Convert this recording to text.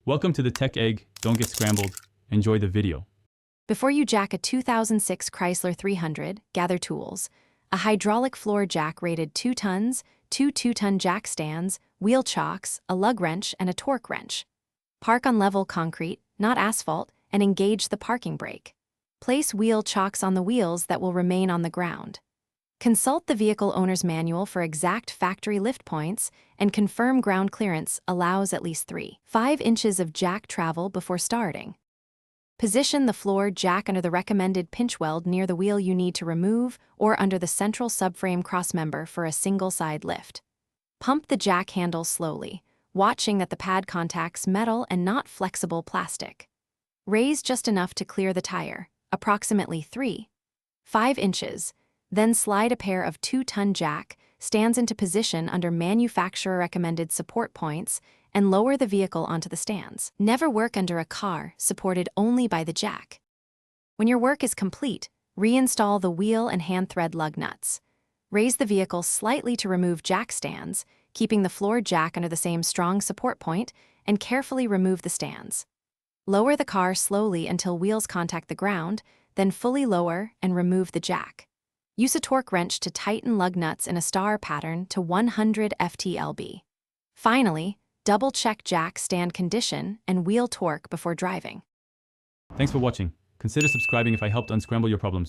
Welcome to the Tech Egg. Don't get scrambled. Enjoy the video. Before you jack a 2006 Chrysler 300, gather tools. A hydraulic floor jack rated 2 tons, 2 2-ton jack stands, wheel chocks, a lug wrench, and a torque wrench. Park on level concrete, not asphalt, and engage the parking brake. Place wheel chocks on the wheels that will remain on the ground. Consult the vehicle owner's manual for exact factory lift points and confirm ground clearance allows at least 3.5 inches of jack travel before starting. Position the floor jack under the recommended pinch weld near the wheel you need to remove or under the central subframe crossmember for a single side lift. Pump the jack handle slowly, watching that the pad contacts metal and not flexible plastic. Raise just enough to clear the tire, approximately 3.5 inches. Then slide a pair of 2-ton jack stands into position under manufacturer-recommended support points and lower the vehicle onto the stands. Never work under a car supported only by the jack. When your work is complete, reinstall the wheel and hand thread lug nuts. Raise the vehicle slightly to remove jack stands, keeping the floor jack under the same strong support point, and carefully remove the stands. Lower the car slowly until wheels contact the ground, then fully lower and remove the jack. Use a torque wrench to tighten lug nuts in a star pattern to 100 ft-lb. Finally, double-check jack stand condition and wheel torque before driving. Thanks for watching. Consider subscribing if I helped unscramble your problems.